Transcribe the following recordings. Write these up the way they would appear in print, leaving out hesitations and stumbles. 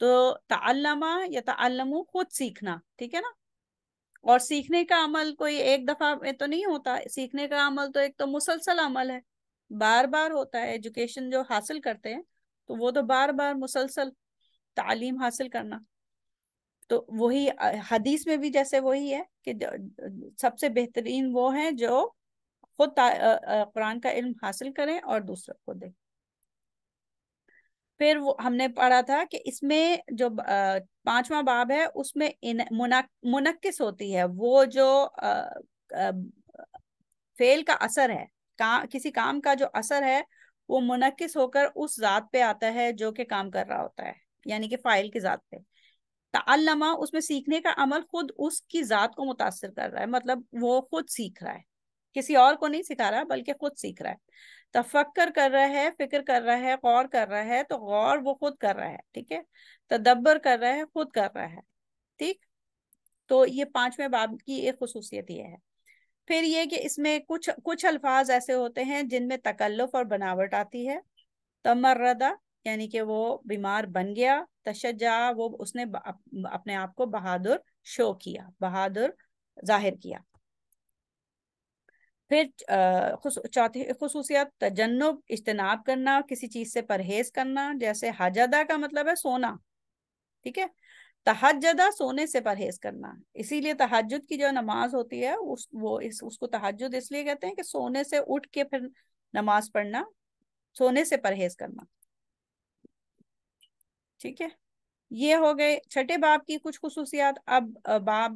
تو تعلمہ یا تعلمو خود سیکھنا، ٹھیک ہے نا. اور سیکھنے کا عمل کوئی ایک دفعہ میں تو نہیں ہوتا. سیکھنے کا عمل تو ایک تو مسلسل عمل ہے، بار بار ہوتا ہے. ایجوکیشن جو حاصل کرتے ہیں تو وہ تو بار بار مسلسل تعلیم حاصل کرنا. تو وہی حدیث میں بھی جیسے وہی ہے کہ سب سے بہترین وہ ہیں جو خود قرآن کا علم حاصل کریں اور دوسروں کو دیں. پھر ہم نے پڑھا تھا کہ اس میں جو 5واں باب ہے اس میں منقص ہوتی ہے، وہ جو فعل کا اثر ہے، کسی کام کا جو اثر ہے وہ منقص ہو کر اس ذات پہ آتا ہے جو کہ کام کر رہا ہوتا ہے، یعنی کہ فاعل کی ذات پہ. تعلمہ اس میں سیکھنے کا عمل خود اس کی ذات کو متاثر کر رہا ہے، مطلب وہ خود سیکھ رہا ہے، کسی اور کو نہیں سکھا رہا بلکہ خود سیکھ رہا ہے. تفکر کر رہا ہے، فکر کر رہا ہے، غور کر رہا ہے، تو غور وہ خود کر رہا ہے، ٹھیک ہے. تدبر کر رہا ہے، خود کر رہا ہے، ٹھیک. تو یہ 5ویں باب کی ایک خصوصیت یہ ہے. پھر یہ کہ اس میں کچھ الفاظ ایسے ہوتے ہیں جن میں تکلف اور بناوٹ آتی ہے. تمردہ یعنی کہ وہ بیمار بن گیا. تشجع وہ اس نے اپنے آپ کو بہادر شو کیا، بہادر ظاہر کیا. پھر چوتھی خصوصیت تجنب، اجتناب کرنا، کسی چیز سے پرہیز کرنا. جیسے حجدہ کا مطلب ہے سونا، ٹھیک ہے. تہجدہ سونے سے پرہیز کرنا. اسی لیے تہجد کی جو نماز ہوتی ہے اس کو تہجد اس لیے کہتے ہیں کہ سونے سے اٹھ کے پھر نماز پڑھنا، سونے سے پرہیز کرنا، ٹھیک ہے. یہ ہو گئے چھٹے باب کی کچھ خصوصیات. اب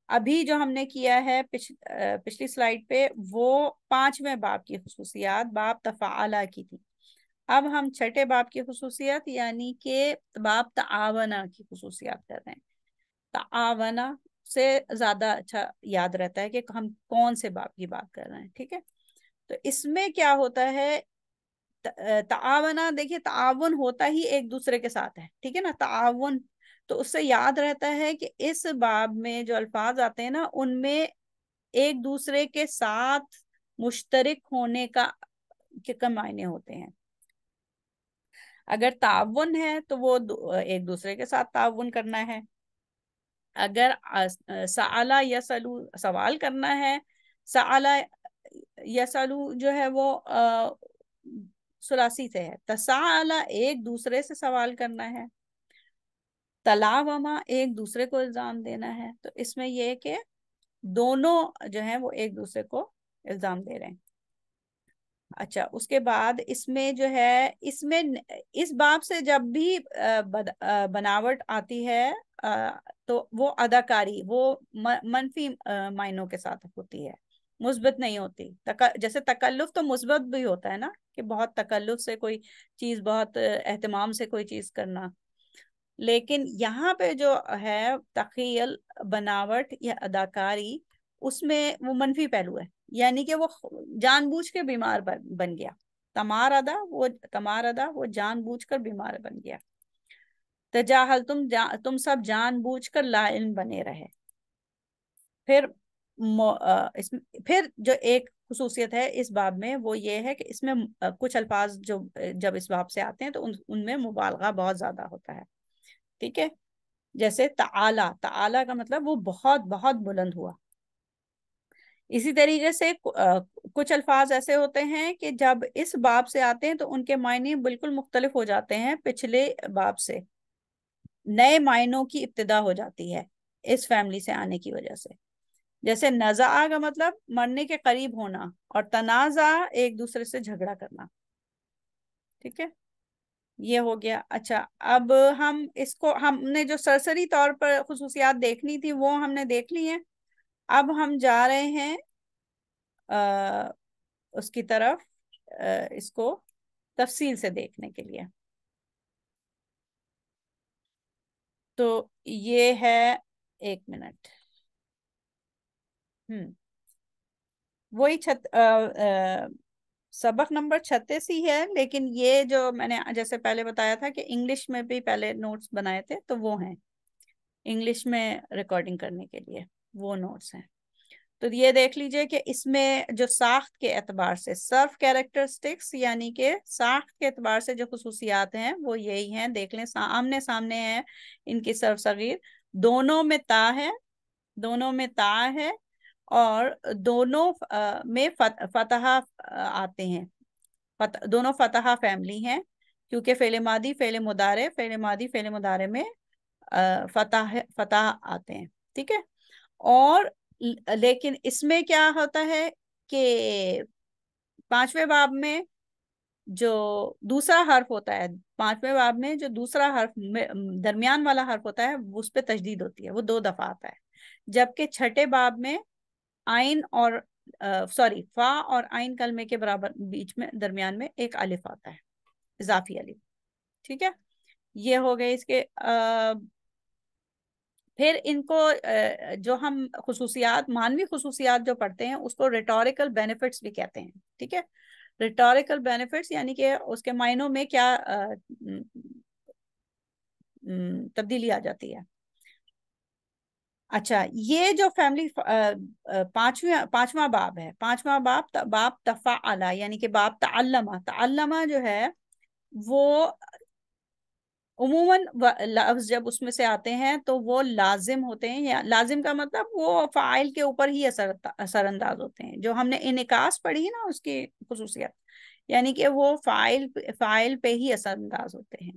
ابھی جو ہم نے کیا ہے پچھلی سلائیڈ پہ وہ 5ویں باب کی خصوصیات باب تفاعلہ کی تھی. اب ہم چھٹے باب کی خصوصیات یعنی کہ باب تعاونہ کی خصوصیات کر رہے ہیں. تعاونہ سے زیادہ اچھا یاد رہتا ہے کہ ہم کون سے باب کی بات کر رہے ہیں، ٹھیک ہے. تو اس میں کیا ہوتا ہے، تعاونہ دیکھیے تعاون ہوتا ہی ایک دوسرے کے ساتھ ہے، ٹھیک ہے نا. تعاون تو اس سے یاد رہتا ہے کہ اس باب میں جو الفاظ آتے ہیں نا ان میں ایک دوسرے کے ساتھ مشترک ہونے کا معنی ہوتے ہیں. اگر تعاون ہے تو وہ ایک دوسرے کے ساتھ تعاون کرنا ہے. اگر سألہ یسألو سوال کرنا ہے، سألہ یسألو جو ہے وہ ثلاثی سے ہے. تساءلہ ایک دوسرے سے سوال کرنا ہے. تلاوما ایک دوسرے کو الزام دینا ہے. تو اس میں یہ کہ دونوں جو ہیں وہ ایک دوسرے کو الزام دے رہے ہیں. اچھا اس کے بعد اس میں جو ہے اس باب سے جب بھی بناوٹ آتی ہے تو وہ اداکاری وہ منفی معنوں کے ساتھ ہوتی ہے، مثبت نہیں ہوتی. جیسے تکلف تو مثبت بھی ہوتا ہے نا، کہ بہت تکلف سے کوئی چیز، بہت اہتمام سے کوئی چیز کرنا. لیکن یہاں پہ جو ہے تخیل، بناوٹ یا اداکاری، اس میں وہ منفی پہلو ہے، یعنی کہ وہ جان بوجھ کے بیمار بن گیا. تماردا وہ جان بوجھ کر بیمار بن گیا. تجاہل تم سب جان بوجھ کر لا علم بنے رہے. پھر جو ایک خصوصیت ہے اس باب میں وہ یہ ہے کہ اس میں کچھ الفاظ جو جب اس باب سے آتے ہیں تو ان میں مبالغہ بہت زیادہ ہوتا ہے، ٹھیک ہے. جیسے تعالی کا مطلب وہ بہت بہت بلند ہوا. اسی طریقے سے کچھ الفاظ ایسے ہوتے ہیں کہ جب اس باب سے آتے ہیں تو ان کے معنی بالکل مختلف ہو جاتے ہیں پچھلے باب سے. نئے معنوں کی ابتدا ہو جاتی ہے اس فیملی سے آنے کی وجہ سے. جیسے نزاع کا مطلب مرنے کے قریب ہونا، اور تنازع ایک دوسرے سے جھگڑا کرنا، ٹھیک ہے. یہ ہو گیا. اچھا اب ہم نے جو سرسری طور پر خصوصیات دیکھنی تھی وہ ہم نے دیکھ لی ہیں. اب ہم جا رہے ہیں اس کی طرف، اس کو تفصیل سے دیکھنے کے لیے. تو یہ ہے، ایک منٹ، وہی سبق نمبر 36 ہی ہے، لیکن یہ جو میں نے جیسے پہلے بتایا تھا کہ انگلش میں بھی پہلے نوٹس بنائے تھے تو وہ ہیں انگلش میں ریکارڈنگ کرنے کے لیے، وہ نوٹس ہیں. تو یہ دیکھ لیجئے کہ اس میں جو ساخت کے اعتبار سے صرف کیریکٹرسٹکس یعنی کہ ساخت کے اعتبار سے جو خصوصیات ہیں وہ یہی ہیں. دیکھ لیں آمنے سامنے ہیں ان کی صرف صغیر. دونوں میں تا ہے, دونوں میں تا ہے, اور دونوں میں فتح آتے ہیں. دونوں فتح فیملی ہیں کیونکہ فعل ماضی فعل مضارع فعل ماضی فعل مضارع میں فتح آتے ہیں. ٹھیک ہے. اور لیکن اس میں کیا ہوتا ہے کہ پانچویں باب میں جو دوسرا حرف ہوتا ہے, پانچویں باب میں جو دوسرا حرف درمیان والا حرف ہوتا ہے اس پہ تشدید ہوتی ہے, وہ 2 دفعہ آتا ہے. جبکہ چھٹے باب میں آئین اور فا اور آئین کلمے کے برابر بیچ میں درمیان میں ایک الف آتا ہے, اضافی الف. ٹھیک ہے. یہ ہو گئے اس کے. پھر ان کو جو ہم خصوصیات, مانوی خصوصیات جو پڑھتے ہیں اس کو ریٹوریکل بینیفٹس بھی کہتے ہیں. ٹھیک ہے. ریٹوریکل بینیفٹس یعنی کہ اس کے معنوں میں کیا تبدیلی آ جاتی ہے. اچھا, یہ جو فیملی پانچواں باب ہے, پانچواں باب تفعل یعنی کہ باب تعلمہ جو ہے وہ عموماً لفظ جب اس میں سے آتے ہیں تو وہ لازم ہوتے ہیں, یا لازم کا مطلب وہ فاعل کے اوپر ہی اثر انداز ہوتے ہیں. جو ہم نے انعکاس پڑھی نا اس کی خصوصیت, یعنی کہ وہ فاعل پہ ہی اثر انداز ہوتے ہیں.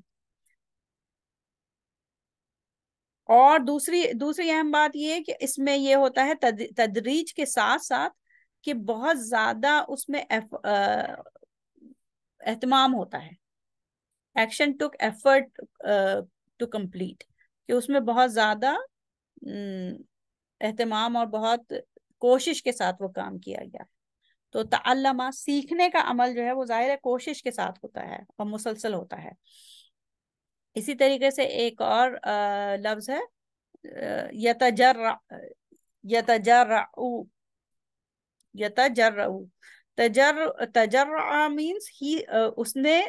اور دوسری اہم بات یہ کہ اس میں یہ ہوتا ہے تدریج کے ساتھ ساتھ کہ بہت زیادہ اس میں اہتمام ہوتا ہے. Action took effort to complete, کہ اس میں بہت زیادہ اہتمام اور بہت کوشش کے ساتھ وہ کام کیا گیا. تو تعلمہ سیکھنے کا عمل جو ہے وہ ظاہر ہے کوشش کے ساتھ ہوتا ہے اور مسلسل ہوتا ہے. اسی طریقے سے ایک اور لفظ ہے یتجرع. تجرع مینس ہی اس نے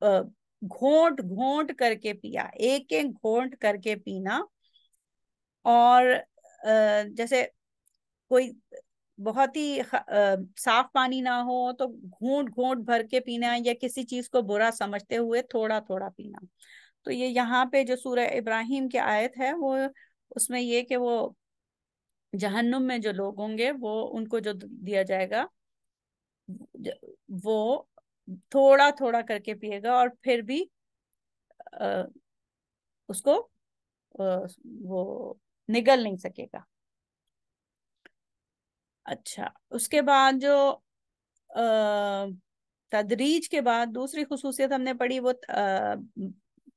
گھونٹ گھونٹ کر کے پیا, ایک ایک گھونٹ کر کے پینا. اور جیسے کوئی بہت ہی صاف پانی نہ ہو تو گھونٹ گھونٹ بھر کے پینا, یا کسی چیز کو برا سمجھتے ہوئے تھوڑا تھوڑا پینا. تو یہ یہاں پہ جو سورہ ابراہیم کی آیت ہے وہ اس میں یہ کہ وہ جہنم میں جو لوگ ہوں گے وہ ان کو جو دیا جائے گا وہ تھوڑا تھوڑا کر کے پیے گا اور پھر بھی اس کو وہ نگل نہیں سکے گا. اچھا, اس کے بعد جو تدریج کے بعد دوسری خصوصیت ہم نے پڑھی وہ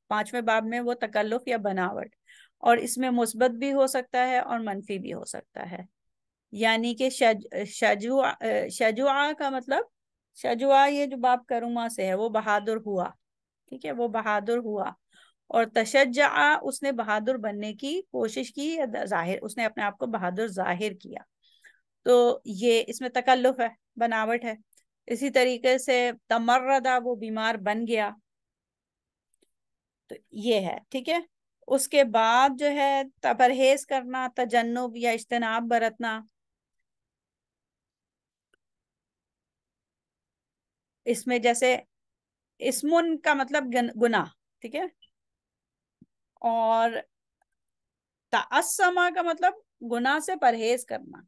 پانچویں باب میں وہ تکلف یا بناوٹ, اور اس میں مثبت بھی ہو سکتا ہے اور منفی بھی ہو سکتا ہے. یعنی کہ شجوع کا مطلب, شجوع یہ جو باب کرما سے ہے وہ بہادر ہوا. ٹھیک ہے, وہ بہادر ہوا. اور تشجع اس نے بہادر بننے کی کوشش کی, ظاہر اس نے اپنے آپ کو بہادر ظاہر کیا. تو یہ اس میں تکلف ہے, بناوٹ ہے. اسی طریقے سے تمردا وہ بیمار بن گیا. تو یہ ہے. ٹھیک ہے. اس کے بعد جو ہے پرہیز کرنا, تجنب یا اجتناب برتنا. اس میں جیسے اسمن کا مطلب گناہ. ٹھیک ہے. اور تعصمہ کا مطلب گناہ سے پرہیز کرنا.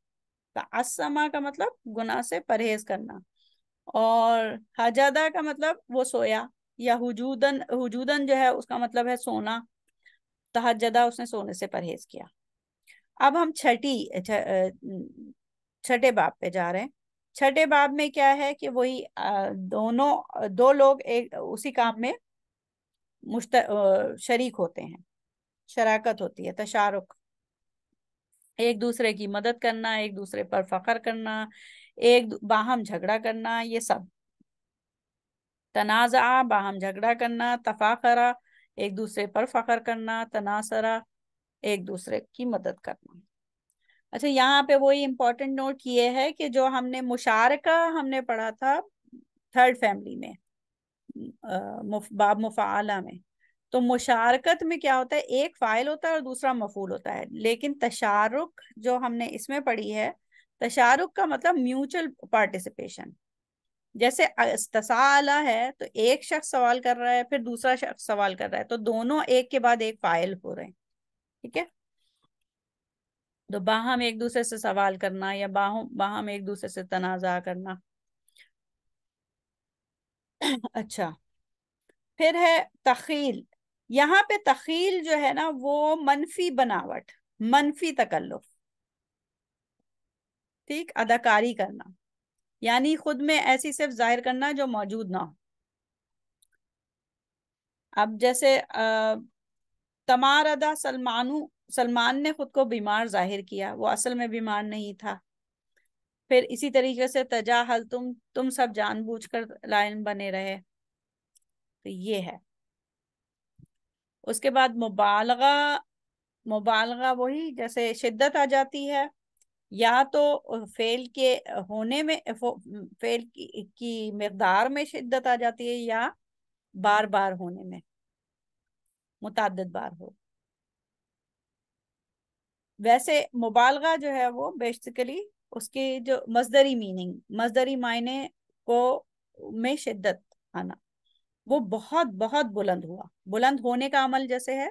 تعصمہ کا مطلب گناہ سے پرہیز کرنا. اور حجدہ کا مطلب وہ سویا, یا حجودن جو ہے اس کا مطلب ہے سونا. تہجدہ اس نے سونے سے پرہیز کیا. اب ہم چھٹے باب پہ جا رہے ہیں. چھٹے باب میں کیا ہے کہ وہی دو لوگ ایک اسی کام میں شریک ہوتے ہیں, شراکت ہوتی ہے, تشارک, ایک دوسرے کی مدد کرنا, ایک دوسرے پر فخر کرنا, ایک باہم جھگڑا کرنا, یہ سب. تنازع باہم جھگڑا کرنا, تفاخرہ ایک دوسرے پر فخر کرنا, تناصرہ ایک دوسرے کی مدد کرنا. اچھا, یہاں پہ وہی امپورٹنٹ نوٹ یہ ہے کہ جو ہم نے مشارکہ ہم نے پڑھا تھا تھرڈ فیملی میں باب مفعلہ میں, تو مشارکت میں کیا ہوتا ہے، ایک فاعل ہوتا ہے اور دوسرا مفعول ہوتا ہے، لیکن تشارک جو ہم نے اس میں پڑھی ہے، تشارک کا مطلب میوچل پارٹیسپیشن. جیسے استسالہ ہے تو ایک شخص سوال کر رہا ہے، پھر دوسرا شخص سوال کر رہا ہے، تو دونوں ایک کے بعد ایک فاعل ہو رہے ہیں. ٹھیک ہے. تو باہم ایک دوسرے سے سوال کرنا یا باہم ایک دوسرے سے تنازع کرنا. اچھا، پھر ہے تخیل. یہاں پہ تخیل جو ہے نا وہ منفی بناوٹ، منفی تکلف. ٹھیک، اداکاری کرنا، یعنی خود میں ایسی صرف ظاہر کرنا جو موجود نہ ہو. اب جیسے تماردا سلمان نے خود کو بیمار ظاہر کیا، وہ اصل میں بیمار نہیں تھا. پھر اسی طریقے سے تجاہل تم سب جان بوجھ کر لائن بنے رہے. تو یہ ہے. اس کے بعد مبالغہ. مبالغہ وہی جیسے شدت آ جاتی ہے، یا تو فعل کے ہونے میں، فعل کی مقدار میں شدت آ جاتی ہے، یا بار بار ہونے میں، متعدد بار ہو. ویسے مبالغہ جو ہے وہ بیسیکلی اس کی جو مصدری میننگ، مصدری معنی کو میں شدت آنا، وہ بہت بہت بلند ہوا، بلند ہونے کا عمل جیسے ہے.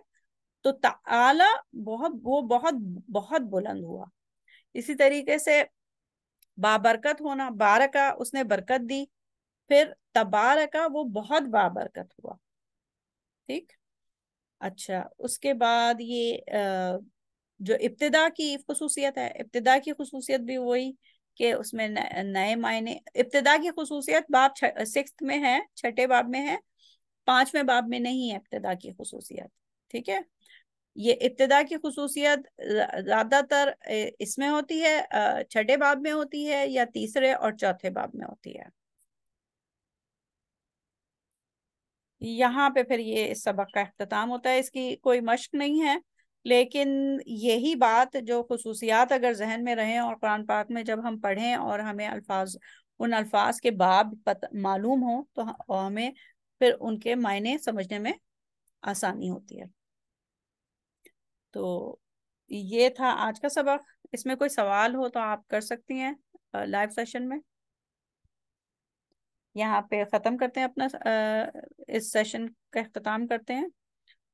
تو تعالی وہ بہت بہت بلند ہوا. اسی طریقے سے بابرکت ہونا، بارکا اس نے برکت دی، پھر تبارکا وہ بہت بابرکت ہوا. ٹھیک. اچھا، اس کے بعد یہ جو ابتدا کی خصوصیت ہے، ابتدا کی خصوصیت بھی وہی کہ اس میں نئے معنی. ابتدا کی خصوصیت باب 6 میں ہے، 6 باب میں ہے، 5ویں باب میں نہیں ہے ابتدا کی خصوصیت. ٹھیک ہے. یہ ابتدا کی خصوصیت زیادہ تر اس میں ہوتی ہے، 6 باب میں ہوتی ہے، یا تیسرے اور چوتھے باب میں ہوتی ہے. یہاں پہ پھر یہ اس سبق کا اختتام ہوتا ہے. اس کی کوئی مشق نہیں ہے، لیکن یہی بات جو خصوصیات اگر ذہن میں رہیں اور قرآن پاک میں جب ہم پڑھیں اور ہمیں ان الفاظ کے باب معلوم ہوں تو ہمیں پھر ان کے معنی سمجھنے میں آسانی ہوتی ہے. تو یہ تھا آج کا سبق. اس میں کوئی سوال ہو تو آپ کر سکتی ہیں لائیو سیشن میں. یہاں پہ ختم کرتے ہیں اپنا اس سیشن کا اختتام کرتے ہیں.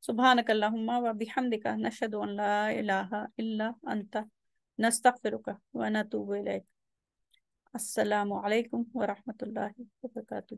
سبحانک اللہم و بحمدک نشہد ان لا الہ الا انت نستغفرک و نتوب الیک. السلام علیکم ورحمۃ اللہ وبرکاتہ.